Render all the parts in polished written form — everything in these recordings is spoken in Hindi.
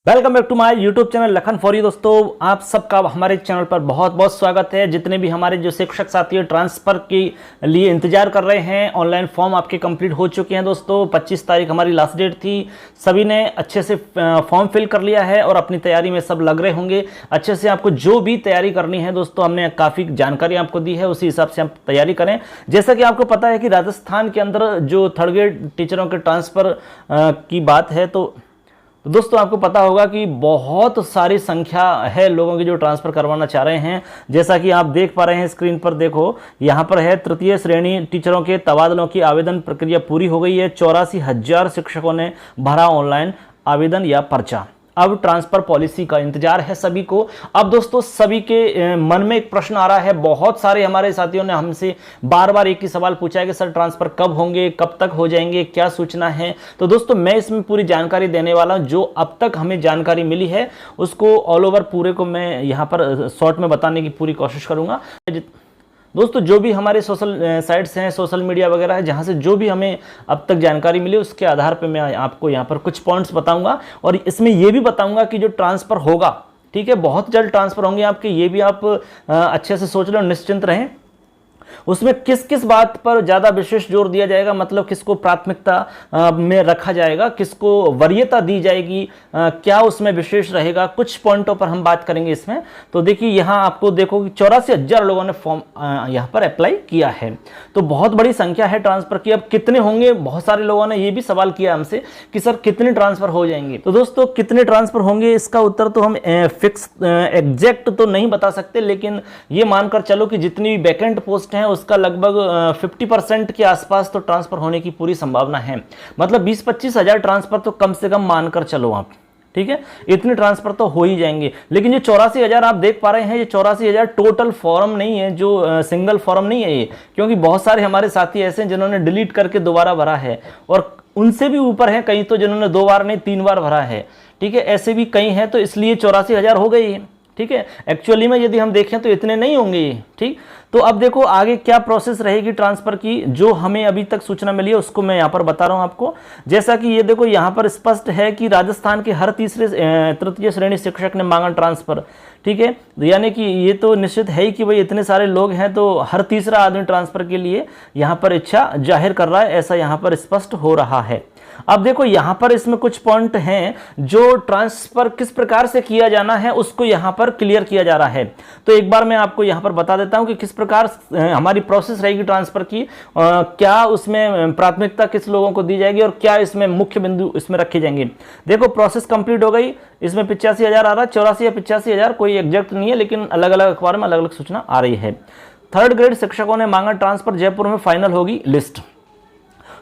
Welcome back to my YouTube channel Lakhan for you. दोस्तों आप सबका हमारे चैनल पर बहुत बहुत स्वागत है। जितने भी हमारे जो शिक्षक साथी ट्रांसफ़र के लिए इंतजार कर रहे हैं, ऑनलाइन फॉर्म आपके कंप्लीट हो चुके हैं। दोस्तों 25 तारीख हमारी लास्ट डेट थी। सभी ने अच्छे से फॉर्म फिल कर लिया है और अपनी तैयारी में सब लग रहे होंगे। अच्छे से आपको जो भी तैयारी करनी है दोस्तों, हमने काफ़ी जानकारी आपको दी है, उसी हिसाब से आप तैयारी करें। जैसा कि आपको पता है कि राजस्थान के अंदर जो थर्ड ग्रेड टीचरों के ट्रांसफ़र की बात है, तो दोस्तों आपको पता होगा कि बहुत सारी संख्या है लोगों की जो ट्रांसफ़र करवाना चाह रहे हैं। जैसा कि आप देख पा रहे हैं स्क्रीन पर, देखो यहाँ पर है तृतीय श्रेणी टीचरों के तबादलों की आवेदन प्रक्रिया पूरी हो गई है। 84,000 शिक्षकों ने भरा ऑनलाइन आवेदन या पर्चा। अब ट्रांसफ़र पॉलिसी का इंतजार है सभी को। अब दोस्तों सभी के मन में एक प्रश्न आ रहा है। बहुत सारे हमारे साथियों ने हमसे बार बार एक ही सवाल पूछा है कि सर ट्रांसफ़र कब होंगे, कब तक हो जाएंगे, क्या सूचना है। तो दोस्तों मैं इसमें पूरी जानकारी देने वाला हूं। जो अब तक हमें जानकारी मिली है उसको ऑल ओवर पूरे को मैं यहाँ पर शॉर्ट में बताने की पूरी कोशिश करूँगा। दोस्तों जो भी हमारे सोशल साइट्स हैं, सोशल मीडिया वगैरह है, जहाँ से जो भी हमें अब तक जानकारी मिली उसके आधार पे मैं आपको यहाँ पर कुछ पॉइंट्स बताऊंगा और इसमें ये भी बताऊंगा कि जो ट्रांसफ़र होगा, ठीक है, बहुत जल्द ट्रांसफ़र होंगे आपके, ये भी आप अच्छे से सोच लो, निश्चिंत रहें। उसमें किस किस बात पर ज़्यादा विशेष जोर दिया जाएगा, मतलब किसको प्राथमिकता में रखा जाएगा, किसको वरीयता दी जाएगी, क्या उसमें विशेष रहेगा, कुछ पॉइंटों पर हम बात करेंगे इसमें। तो देखिए यहाँ आपको देखो कि 84,000 लोगों ने फॉर्म यहाँ पर अप्लाई किया है, तो बहुत बड़ी संख्या है ट्रांसफ़र की। अब कितने होंगे, बहुत सारे लोगों ने ये भी सवाल किया हमसे कि सर कितने ट्रांसफ़र हो जाएंगे। तो दोस्तों कितने ट्रांसफ़र होंगे इसका उत्तर तो हम फिक्स एग्जैक्ट तो नहीं बता सकते, लेकिन ये मानकर चलो कि जितनी भी वैकेंट पोस्ट हैं उसका लगभग 50% के आसपास तो ट्रांसफर होने की पूरी संभावना है। मतलब 20-25 हज़ार ट्रांसफर तो कम से कम मानकर चलो आप, ठीक है, इतने ट्रांसफर तो हो ही जाएंगे। लेकिन ये 84,000 आप देख पा रहे हैं, ये 84,000 टोटल फॉर्म नहीं है, जो सिंगल फॉर्म नहीं है ये, क्योंकि बहुत सारे हमारे साथी ऐसे हैं जिन्होंने डिलीट करके दोबारा भरा है और उनसे भी ऊपर है कई तो जिन्होंने 2 बार नहीं 3 बार भरा है, ठीक है, ऐसे भी कई हैं। तो इसलिए 84,000 हो गई है, ठीक है। एक्चुअली में यदि हम देखें तो इतने नहीं होंगे ये, ठीक। तो अब देखो आगे क्या प्रोसेस रहेगी ट्रांसफर की, जो हमें अभी तक सूचना मिली है उसको मैं यहाँ पर बता रहा हूँ आपको। जैसा कि ये देखो यहाँ पर स्पष्ट है कि राजस्थान के हर तृतीय श्रेणी शिक्षक ने मांगा ट्रांसफर, ठीक है। यानी कि ये तो निश्चित है ही कि भाई इतने सारे लोग हैं तो हर तीसरा आदमी ट्रांसफर के लिए यहाँ पर इच्छा जाहिर कर रहा है, ऐसा यहाँ पर स्पष्ट हो रहा है। अब देखो यहाँ पर इसमें कुछ पॉइंट हैं जो ट्रांसफर किस प्रकार से किया जाना है उसको यहाँ पर क्लियर किया जा रहा है। तो एक बार मैं आपको यहाँ पर बता देता हूँ कि किस प्रकार हमारी प्रोसेस रहेगी ट्रांसफर की, क्या उसमें प्राथमिकता किस लोगों को दी जाएगी और क्या इसमें मुख्य बिंदु इसमें रखे जाएंगे। देखो प्रोसेस कंप्लीट हो गई, इसमें 85,000 आ रहा है, 84 या 85,000 कोई एग्जैक्ट नहीं है, लेकिन अलग अलग अखबार में अलग अलग सूचना आ रही है। थर्ड ग्रेड शिक्षकों ने मांगा ट्रांसफर, जयपुर में फाइनल होगी लिस्ट।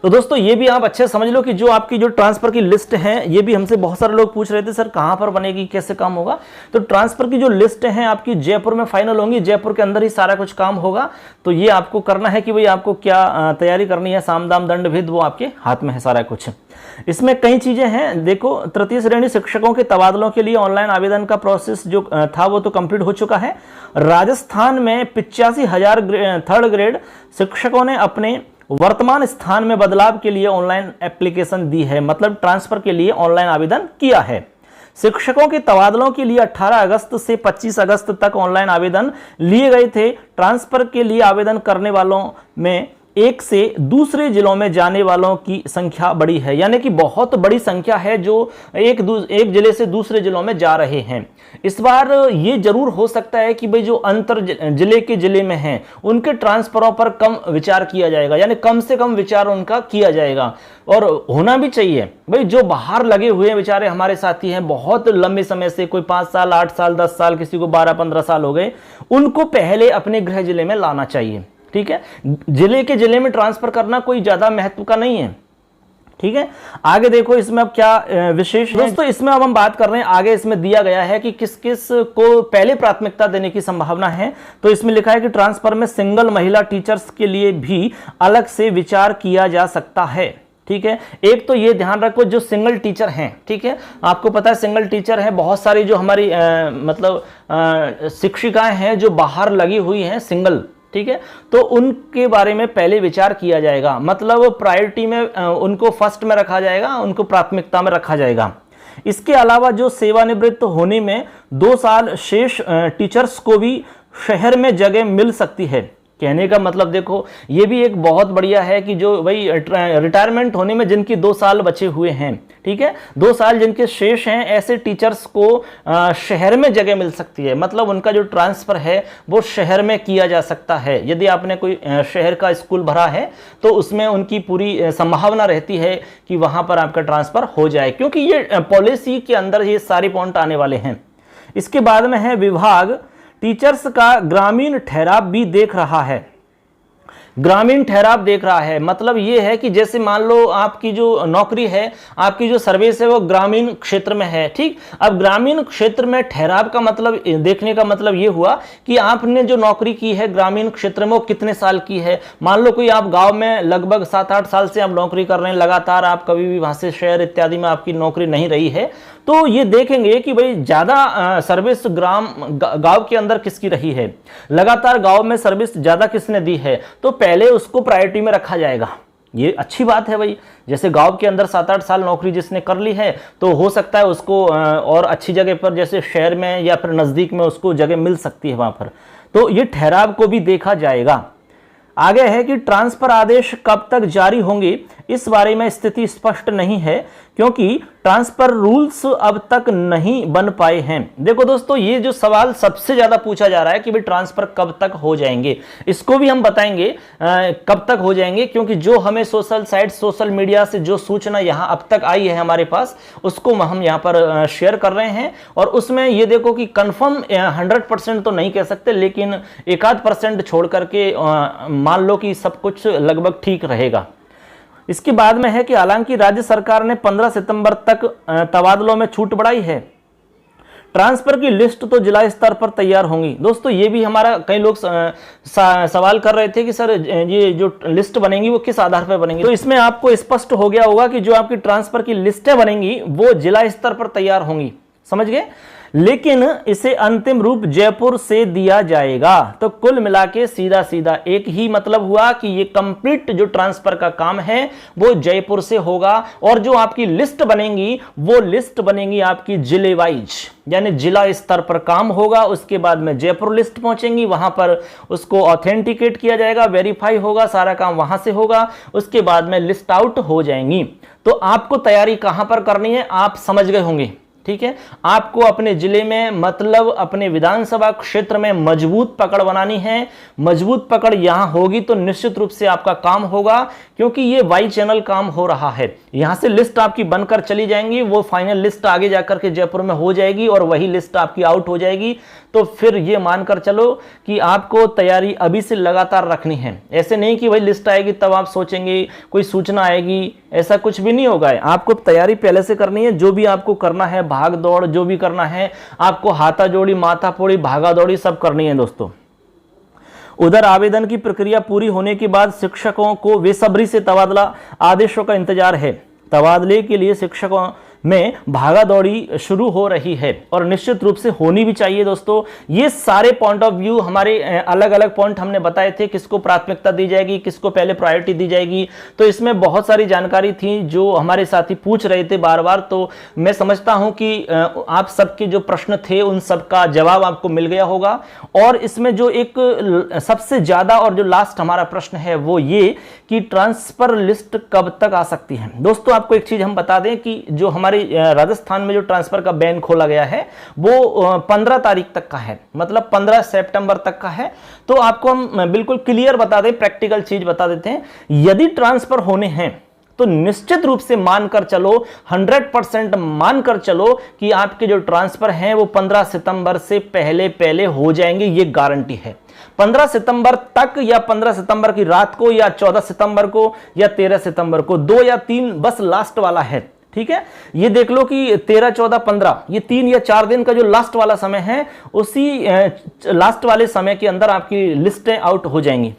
तो दोस्तों ये भी आप अच्छे समझ लो कि जो आपकी जो ट्रांसफर की लिस्ट है, ये भी हमसे बहुत सारे लोग पूछ रहे थे सर कहां पर बनेगी, कैसे काम होगा। तो ट्रांसफर की जो लिस्ट है आपकी जयपुर में फाइनल होंगी, जयपुर के अंदर ही सारा कुछ काम होगा। तो ये आपको करना है कि भाई आपको क्या तैयारी करनी है, साम दाम दंड भेद वो आपके हाथ में है सारा कुछ। इसमें कई चीजें हैं। देखो तृतीय श्रेणी शिक्षकों के तबादलों के लिए ऑनलाइन आवेदन का प्रोसेस जो था वो तो कंप्लीट हो चुका है। राजस्थान में 85,000 थर्ड ग्रेड शिक्षकों ने अपने वर्तमान स्थान में बदलाव के लिए ऑनलाइन एप्लीकेशन दी है, मतलब ट्रांसफर के लिए ऑनलाइन आवेदन किया है। शिक्षकों के तबादलों के लिए 18 अगस्त से 25 अगस्त तक ऑनलाइन आवेदन लिए गए थे। ट्रांसफर के लिए आवेदन करने वालों में एक से दूसरे जिलों में जाने वालों की संख्या बड़ी है, यानी कि बहुत बड़ी संख्या है जो एक जिले से दूसरे जिलों में जा रहे हैं। इस बार ये जरूर हो सकता है कि भाई जो अंतर जिले के जिले में हैं उनके ट्रांसफरों पर कम विचार किया जाएगा, यानी कम से कम विचार उनका किया जाएगा और होना भी चाहिए। भाई जो बाहर लगे हुए बेचारे हमारे साथी हैं बहुत लंबे समय से, कोई 5 साल 8 साल 10 साल, किसी को 12-15 साल हो गए, उनको पहले अपने गृह जिले में लाना चाहिए, ठीक है। जिले के जिले में ट्रांसफर करना कोई ज्यादा महत्व का नहीं है, ठीक है। आगे देखो इसमें अब क्या विशेष है दोस्तों, इसमें अब हम बात कर रहे हैं आगे इसमें दिया गया है कि किस किस को पहले प्राथमिकता देने की संभावना है। तो इसमें लिखा है कि ट्रांसफर में सिंगल महिला टीचर्स के लिए भी अलग से विचार किया जा सकता है, ठीक है। एक तो ये ध्यान रखो जो सिंगल टीचर हैं, ठीक है, आपको पता है सिंगल टीचर है, बहुत सारी जो हमारी मतलब शिक्षिकाएं हैं जो बाहर लगी हुई हैं सिंगल, ठीक है, तो उनके बारे में पहले विचार किया जाएगा, मतलब प्रायोरिटी में उनको फर्स्ट में रखा जाएगा, उनको प्राथमिकता में रखा जाएगा। इसके अलावा जो सेवानिवृत्त होने में 2 साल शेष टीचर्स को भी शहर में जगह मिल सकती है। कहने का मतलब देखो, ये भी एक बहुत बढ़िया है कि जो भाई रिटायरमेंट होने में जिनकी 2 साल बचे हुए हैं, ठीक है, 2 साल जिनके शेष हैं, ऐसे टीचर्स को शहर में जगह मिल सकती है। मतलब उनका जो ट्रांसफर है वो शहर में किया जा सकता है। यदि आपने कोई शहर का स्कूल भरा है तो उसमें उनकी पूरी संभावना रहती है कि वहां पर आपका ट्रांसफर हो जाए, क्योंकि ये पॉलिसी के अंदर ये सारे पॉइंट आने वाले हैं। इसके बाद में है विभाग टीचर्स का ग्रामीण ठहराव भी देख रहा है। ग्रामीण ठहराव देख रहा है मतलब ये है कि जैसे मान लो आपकी जो नौकरी है, आपकी जो सर्विस है वो ग्रामीण क्षेत्र में है, ठीक। अब ग्रामीण क्षेत्र में ठहराव का मतलब, देखने का मतलब ये हुआ कि आपने जो नौकरी की है ग्रामीण क्षेत्र में वो कितने साल की है। मान लो कोई आप गांव में लगभग 7-8 साल से आप नौकरी कर रहे हैं लगातार, आप कभी भी वहां से शहर इत्यादि में आपकी नौकरी नहीं रही है, तो ये देखेंगे कि भाई ज्यादा सर्विस गांव के अंदर किसकी रही है, लगातार गांव में सर्विस ज्यादा किसने दी है, तो पहले उसको प्रायोरिटी में रखा जाएगा। ये अच्छी बात है भाई, जैसे गांव के अंदर 7-8 साल नौकरी जिसने कर ली है तो हो सकता है उसको और अच्छी जगह पर जैसे शहर में या फिर नजदीक में उसको जगह मिल सकती है वहां पर, तो ये ठहराव को भी देखा जाएगा। आगे है कि ट्रांसफर आदेश कब तक जारी होंगे, इस बारे में स्थिति स्पष्ट नहीं है क्योंकि ट्रांसफर रूल्स अब तक नहीं बन पाए हैं। देखो दोस्तों, ये जो सवाल सबसे ज्यादा पूछा जा रहा है कि भाई ट्रांसफर कब तक हो जाएंगे, इसको भी हम बताएंगे कब तक हो जाएंगे, क्योंकि जो हमें सोशल साइट, सोशल मीडिया से जो सूचना यहाँ अब तक आई है हमारे पास, उसको हम यहाँ पर शेयर कर रहे हैं। और उसमें ये देखो कि कंफर्म 100% तो नहीं कह सकते, लेकिन 1-8% छोड़ करके मान लो कि सब कुछ लगभग ठीक रहेगा। इसके बाद में है कि हालांकि राज्य सरकार ने 15 सितंबर तक तबादलों में छूट बढ़ाई है, ट्रांसफर की लिस्ट तो जिला स्तर पर तैयार होंगी। दोस्तों ये भी हमारा कई लोग सवाल कर रहे थे कि सर ये जो लिस्ट बनेंगी वो किस आधार पर बनेंगी, तो इसमें आपको स्पष्ट हो गया होगा कि जो आपकी ट्रांसफर की लिस्टें बनेंगी वो जिला स्तर पर तैयार होंगी, समझ गए, लेकिन इसे अंतिम रूप जयपुर से दिया जाएगा। तो कुल मिला के सीधा सीधा एक ही मतलब हुआ कि ये कंप्लीट जो ट्रांसफर का काम है वो जयपुर से होगा, और जो आपकी लिस्ट बनेंगी वो लिस्ट बनेंगी आपकी जिले वाइज, यानी जिला स्तर पर काम होगा। उसके बाद में जयपुर लिस्ट पहुंचेंगी, वहां पर उसको ऑथेंटिकेट किया जाएगा, वेरीफाई होगा, सारा काम वहां से होगा, उसके बाद में लिस्ट आउट हो जाएंगी। तो आपको तैयारी कहां पर करनी है आप समझ गए होंगे, ठीक है। आपको अपने जिले में मतलब अपने विधानसभा क्षेत्र में मजबूत पकड़ बनानी है। मजबूत पकड़ यहां होगी तो निश्चित रूप से आपका काम होगा, क्योंकि ये वाई चैनल काम हो रहा है। यहां से लिस्ट आपकी बनकर चली जाएंगी, वो फाइनल लिस्ट आगे जाकर के जयपुर में हो जाएगी और वही लिस्ट आपकी आउट हो जाएगी। तो फिर ये मानकर चलो कि आपको तैयारी अभी से लगातार रखनी है। ऐसे नहीं कि भाई लिस्ट आएगी तब आप सोचेंगे, कोई सूचना आएगी, ऐसा कुछ भी नहीं होगा। आपको तैयारी पहले से करनी है। जो भी आपको करना है, भाग दौड़ जो भी करना है, आपको हाथा जोड़ी, माथा फोड़ी, भागा दौड़ी सब करनी है दोस्तों। उधर आवेदन की प्रक्रिया पूरी होने के बाद शिक्षकों को बेसब्री से तबादला आदेशों का इंतजार है। तबादले के लिए शिक्षकों में भागा दौड़ी शुरू हो रही है और निश्चित रूप से होनी भी चाहिए दोस्तों। ये सारे पॉइंट ऑफ व्यू हमारे अलग अलग पॉइंट हमने बताए थे, किसको प्राथमिकता दी जाएगी, किसको पहले प्रायोरिटी दी जाएगी। तो इसमें बहुत सारी जानकारी थी जो हमारे साथी पूछ रहे थे बार बार। तो मैं समझता हूं कि आप सबके जो प्रश्न थे उन सबका जवाब आपको मिल गया होगा। और इसमें जो एक सबसे ज्यादा और जो लास्ट हमारा प्रश्न है वो ये कि ट्रांसफर लिस्ट कब तक आ सकती है। दोस्तों आपको एक चीज हम बता दें कि जो हमारे राजस्थान में जो ट्रांसफर का बैन खोला गया है वो 15 तारीख तक का है, मतलब 15 सितंबर तक का है। तो आपको हम बिल्कुल क्लियर बता दें, प्रैक्टिकल चीज बता देते हैं। यदि ट्रांसफर होने हैं तो निश्चित रूप से मानकर चलो, 100% मानकर चलो कि आपके जो ट्रांसफर हैं वो 15 सितंबर से पहले पहले हो जाएंगे, ये गारंटी है। 15 सितंबर तक या 15 सितंबर की रात को या 14 सितंबर को या 13 सितंबर को, 2 या 3 बस लास्ट वाला है, ठीक है। ये देख लो कि 13, 14, 15 ये 3 या 4 दिन का जो लास्ट वाला समय है, उसी लास्ट वाले समय के अंदर आपकी लिस्टें आउट हो जाएंगी।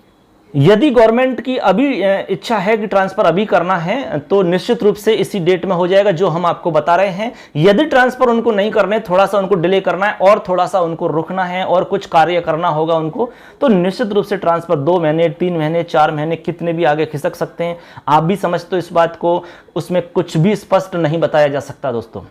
यदि गवर्नमेंट की अभी इच्छा है कि ट्रांसफर अभी करना है तो निश्चित रूप से इसी डेट में हो जाएगा जो हम आपको बता रहे हैं। यदि ट्रांसफर उनको नहीं करने, थोड़ा सा उनको डिले करना है और थोड़ा सा उनको रुकना है और कुछ कार्य करना होगा उनको, तो निश्चित रूप से ट्रांसफर 2 महीने, 3 महीने, 4 महीने कितने भी आगे खिसक सकते हैं। आप भी समझते हो इस बात को, उसमें कुछ भी स्पष्ट नहीं बताया जा सकता दोस्तों।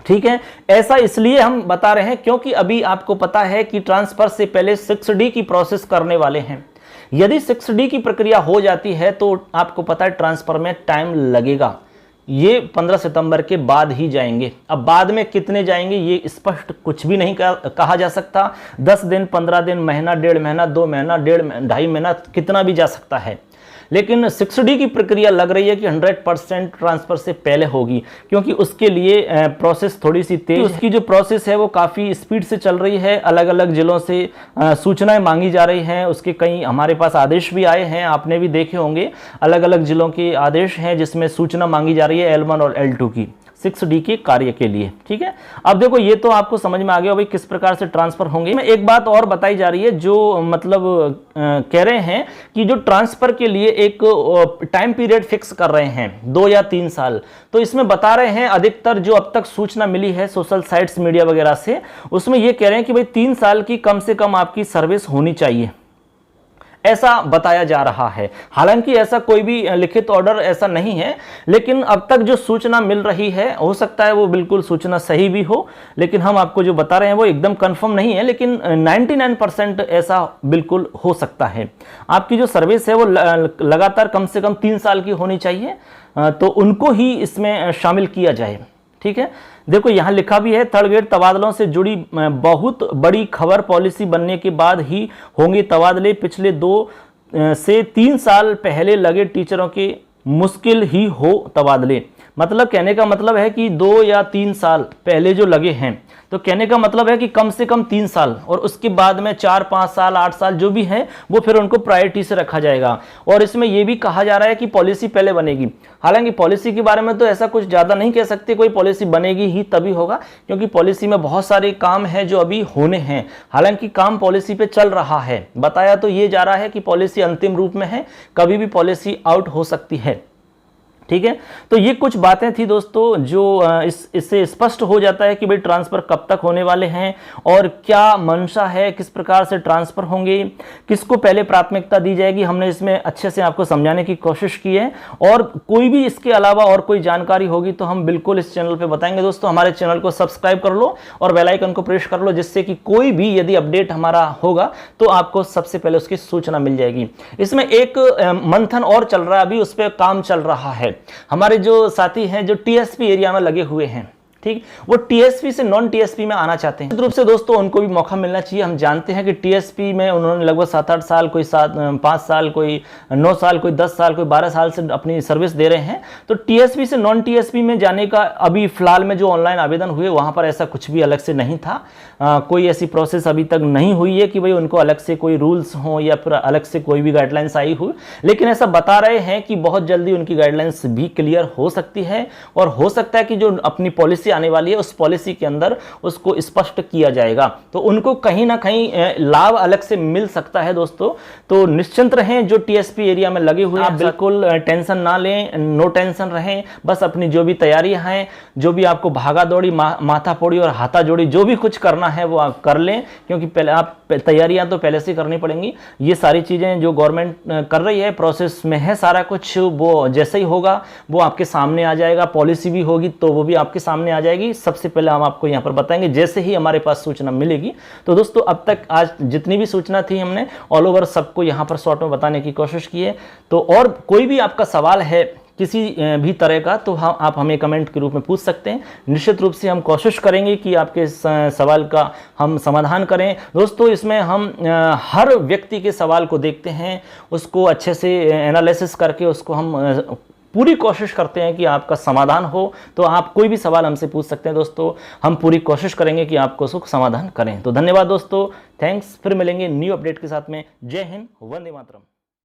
ठीक है, ऐसा इसलिए हम बता रहे हैं क्योंकि अभी आपको पता है कि ट्रांसफर से पहले 6D की प्रोसेस करने वाले हैं। यदि 6D की प्रक्रिया हो जाती है तो आपको पता है ट्रांसफर में टाइम लगेगा। ये 15 सितंबर के बाद ही जाएंगे। अब बाद में कितने जाएंगे ये स्पष्ट कुछ भी नहीं कहा जा सकता। 10 दिन, 15 दिन, महीना, 1.5 महीना, 2 महीना, 1.5 महीना, कितना भी जा सकता है। लेकिन 6D की प्रक्रिया लग रही है कि 100% ट्रांसफर से पहले होगी, क्योंकि उसके लिए प्रोसेस थोड़ी सी तेज, उसकी जो प्रोसेस है वो काफ़ी स्पीड से चल रही है। अलग अलग जिलों से सूचनाएं मांगी जा रही हैं। उसके कई हमारे पास आदेश भी आए हैं, आपने भी देखे होंगे। अलग अलग जिलों के आदेश हैं जिसमें सूचना मांगी जा रही है L1 और L2 की 6D के कार्य के लिए। ठीक है, अब देखो ये तो आपको समझ में आ गया भाई किस प्रकार से ट्रांसफर होंगे। मैं एक बात और बताई जा रही है, जो मतलब कह रहे हैं कि जो ट्रांसफर के लिए एक टाइम पीरियड फिक्स कर रहे हैं 2 या 3 साल। तो इसमें बता रहे हैं अधिकतर जो अब तक सूचना मिली है सोशल साइट्स, मीडिया वगैरह से, उसमें ये कह रहे हैं कि भाई 3 साल की कम से कम आपकी सर्विस होनी चाहिए, ऐसा बताया जा रहा है। हालांकि ऐसा कोई भी लिखित ऑर्डर ऐसा नहीं है, लेकिन अब तक जो सूचना मिल रही है हो सकता है वो बिल्कुल सूचना सही भी हो, लेकिन हम आपको जो बता रहे हैं वो एकदम कंफर्म नहीं है, लेकिन 99% ऐसा बिल्कुल हो सकता है। आपकी जो सर्विस है वो लगातार कम से कम 3 साल की होनी चाहिए, तो उनको ही इसमें शामिल किया जाए। ठीक है, देखो यहां लिखा भी है, थर्ड ग्रेड तबादलों से जुड़ी बहुत बड़ी खबर, पॉलिसी बनने के बाद ही होंगे तबादले। पिछले 2 से 3 साल पहले लगे टीचरों के मुश्किल ही हो तबादले। मतलब कहने का मतलब है कि 2 या 3 साल पहले जो लगे हैं, तो कहने का मतलब है कि कम से कम 3 साल, और उसके बाद में 4, 5 साल, 8 साल जो भी हैं वो फिर उनको प्रायोरिटी से रखा जाएगा। और इसमें यह भी कहा जा रहा है कि पॉलिसी पहले बनेगी। हालांकि पॉलिसी के बारे में तो ऐसा कुछ ज़्यादा नहीं कह सकते, कोई पॉलिसी बनेगी ही तभी होगा, क्योंकि पॉलिसी में बहुत सारे काम हैं जो अभी होने हैं। हालांकि काम पॉलिसी पे चल रहा है, बताया तो ये जा रहा है कि पॉलिसी अंतिम रूप में है, कभी भी पॉलिसी आउट हो सकती है। ठीक है, तो ये कुछ बातें थी दोस्तों जो इससे स्पष्ट हो जाता है कि भाई ट्रांसफर कब तक होने वाले हैं और क्या मंशा है, किस प्रकार से ट्रांसफर होंगे, किसको पहले प्राथमिकता दी जाएगी। हमने इसमें अच्छे से आपको समझाने की कोशिश की है, और कोई भी इसके अलावा और कोई जानकारी होगी तो हम बिल्कुल इस चैनल पर बताएंगे। दोस्तों हमारे चैनल को सब्सक्राइब कर लो और बेल आइकन को प्रेस कर लो, जिससे कि कोई भी यदि अपडेट हमारा होगा तो आपको सबसे पहले उसकी सूचना मिल जाएगी। इसमें एक मंथन और चल रहा है, अभी उस पर काम चल रहा है। हमारे जो साथी हैं जो टीएसपी एरिया में लगे हुए हैं, ठीक, वो टीएसपी से नॉन टीएसपी में आना चाहते हैं। निश्चित रूप से दोस्तों उनको भी मौका मिलना चाहिए। हम जानते हैं कि टीएसपी में उन्होंने लगभग 7-8 साल, कोई 5 साल, कोई 9 साल, कोई 10 साल, कोई 12 साल से अपनी सर्विस दे रहे हैं। तो टीएसपी से नॉन टीएसपी में जाने का अभी फिलहाल में जो ऑनलाइन आवेदन हुए वहां पर ऐसा कुछ भी अलग से नहीं था। कोई ऐसी प्रोसेस अभी तक नहीं हुई है कि भाई उनको अलग से कोई रूल्स हों या फिर अलग से कोई भी गाइडलाइंस आई हुई, लेकिन ऐसा बता रहे हैं कि बहुत जल्दी उनकी गाइडलाइंस भी क्लियर हो सकती है, और हो सकता है कि जो अपनी पॉलिसी आने वाली है उस पॉलिसी के अंदर उसको स्पष्ट किया जाएगा, तो उनको कहीं ना कहीं लाभ अलग से मिल सकता है दोस्तों। तो निश्चिंत रहें, जो टीएसपी एरिया में लगे हुए हैं बिल्कुल टेंशन ना लें, नो टेंशन रहें। बस अपनी जो भी तैयारियां हैं, जो भी आपको भागा दौड़ी, माथा फोड़ी और हाथा जोड़ी जो भी कुछ करना है वो आप कर लें, क्योंकि पहले आप तैयारियां तो पहले से करनी पड़ेंगी। ये सारी चीजें जो गवर्नमेंट कर रही है, प्रोसेस में है सारा कुछ, वो जैसे ही होगा वो आपके सामने आ जाएगा। पॉलिसी भी होगी तो वो भी आपके सामने आ जाएगी। सबसे पहले हम आपको यहां पर बताएंगे जैसे ही हमारे पास सूचना मिलेगी। तो दोस्तों अब तक आज जितनी भी सूचना थी हमने ऑल ओवर सबको यहां पर शॉर्ट में बताने की कोशिश की है। तो और कोई भी आपका सवाल है किसी भी तरह का, तो आप हमें कमेंट के रूप में पूछ सकते हैं। निश्चित रूप से हम कोशिश करेंगे कि आपके सवाल का हम समाधान करें। दोस्तों इसमें हम हर व्यक्ति के सवाल को देखते हैं, उसको अच्छे से एनालिसिस करके उसको हम पूरी कोशिश करते हैं कि आपका समाधान हो। तो आप कोई भी सवाल हमसे पूछ सकते हैं दोस्तों, हम पूरी कोशिश करेंगे कि आपको उसको समाधान करें। तो धन्यवाद दोस्तों, थैंक्स। फिर मिलेंगे न्यू अपडेट के साथ में। जय हिंद, वंदे मातरम।